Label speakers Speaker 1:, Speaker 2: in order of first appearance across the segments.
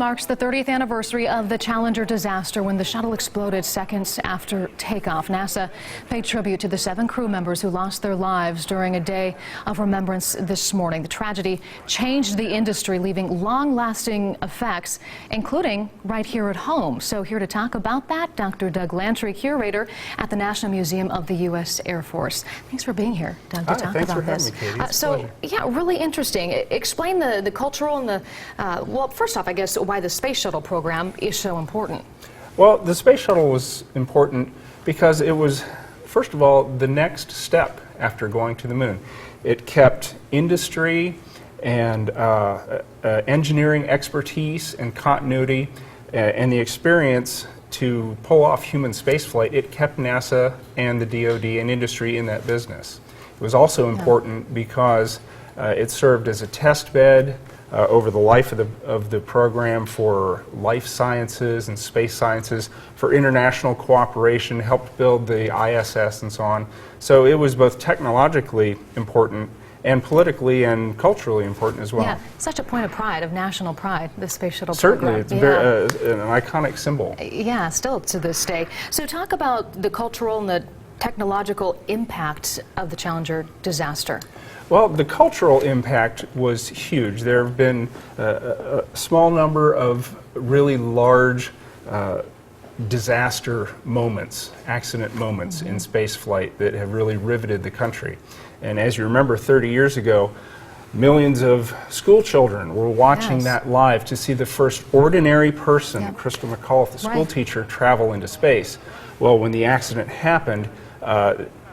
Speaker 1: Marks the 30th anniversary of the Challenger disaster when the shuttle exploded seconds after takeoff. NASA paid tribute to the 7 crew members who lost their lives during a day of remembrance this morning. The tragedy changed the industry, leaving long-lasting effects, including right here at home. So here to talk about that, Dr. Doug Lantry, curator at the National Museum of the U.S. Air Force. Thanks for being here, Doug, to talk about this.
Speaker 2: Thanks for having me, Katie. It's a pleasure.
Speaker 1: Yeah, really interesting. Explain the cultural and the, well, first off, I guess, why the Space Shuttle program is so important.
Speaker 2: Well, the Space Shuttle was important because it was, first of all, the next step after going to the moon. It kept industry and engineering expertise and continuity and the experience to pull off human spaceflight. It kept NASA and the DoD and industry in that business. It was also important because it served as a test bed over the life of the program for life sciences and space sciences, for international cooperation, helped build the ISS and so on. So it was both technologically important and politically and culturally important as well.
Speaker 1: Yeah, such a point of pride, of national pride, the Space Shuttle
Speaker 2: program.
Speaker 1: Certainly,
Speaker 2: it's an iconic symbol.
Speaker 1: Yeah, still to this day. So talk about the cultural and the technological impact of the Challenger disaster.
Speaker 2: Well, the cultural impact was huge. There have been a small number of really large disaster moments, accident moments in space flight that have really riveted the country. And as you remember, 30 years ago, millions of school children were watching that live to see the first ordinary person, Crystal McAuliffe, the school teacher, travel into space. Well, when the accident happened,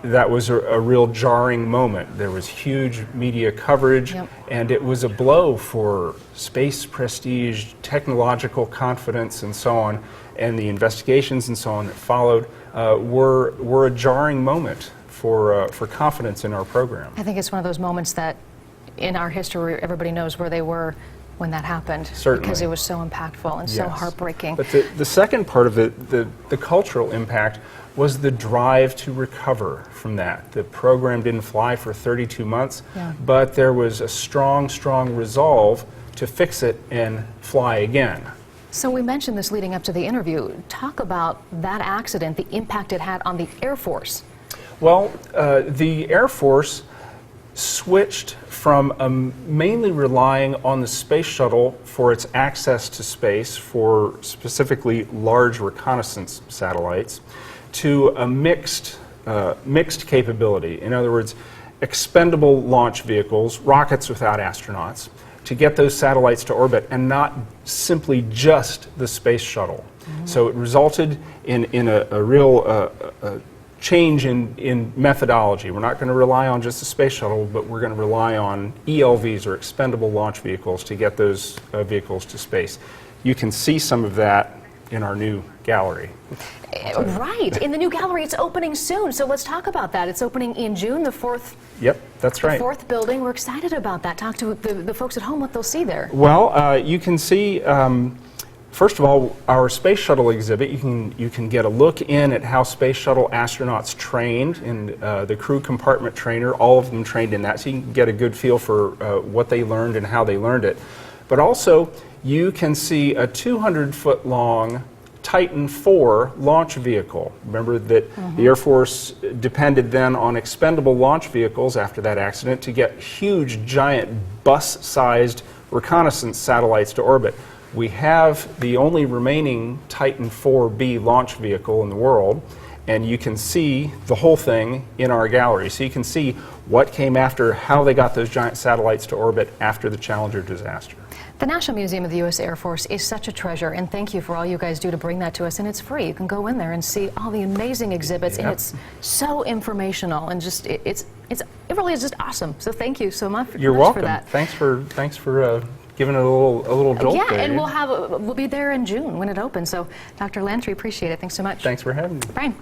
Speaker 2: that was a real jarring moment. There was huge media coverage, and it was a blow for space prestige, technological confidence, and so on. And the investigations and so on that followed were a jarring moment for confidence in our program.
Speaker 1: I think it's one of those moments that in our history everybody knows where they were when that happened.
Speaker 2: Certainly.
Speaker 1: Because it was so impactful and so heartbreaking.
Speaker 2: But the second part of it, the cultural impact, was the drive to recover from that. The program didn't fly for 32 months, but there was a strong, strong resolve to fix it and fly again.
Speaker 1: So we mentioned this leading up to the interview. Talk about that accident, the impact it had on the Air Force.
Speaker 2: Well, the Air Force switched from mainly relying on the Space Shuttle for its access to space, for specifically large reconnaissance satellites, to a mixed capability. In other words, expendable launch vehicles, rockets without astronauts, to get those satellites to orbit, and not simply just the Space Shuttle. So it resulted in a real change in methodology. We're not going to rely on just the Space Shuttle, but we're going to rely on ELVs, or expendable launch vehicles, to get those vehicles to space. You can see some of that in our new gallery.
Speaker 1: Right, in the new gallery. It's opening soon, so let's talk about that. It's opening in June, the 4th.
Speaker 2: Yep, that's right.
Speaker 1: The 4th building. We're excited about that. Talk to the folks at home what they'll see there.
Speaker 2: Well, you can see, first of all, our Space Shuttle exhibit. You can get a look in at how Space Shuttle astronauts trained, and the crew compartment trainer, all of them trained in that, so you can get a good feel for what they learned and how they learned it. But also, you can see a 200-foot-long Titan IV launch vehicle. Remember that the Air Force depended then on expendable launch vehicles after that accident to get huge, giant, bus-sized reconnaissance satellites to orbit. We have the only remaining Titan IV-B launch vehicle in the world, and you can see the whole thing in our gallery. So you can see what came after, how they got those giant satellites to orbit after the Challenger disaster.
Speaker 1: The National Museum of the U.S. Air Force is such a treasure, and thank you for all you guys do to bring that to us, and it's free. You can go in there and see all the amazing exhibits, and it's so informational, and just it really is just awesome. So thank you so much.
Speaker 2: You're welcome.
Speaker 1: For that.
Speaker 2: Thanks for giving it a little jolt.
Speaker 1: Yeah,
Speaker 2: there.
Speaker 1: And we'll be there in June when it opens. So Dr. Lantry, appreciate it. Thanks so much.
Speaker 2: Thanks for having me.
Speaker 1: Brian.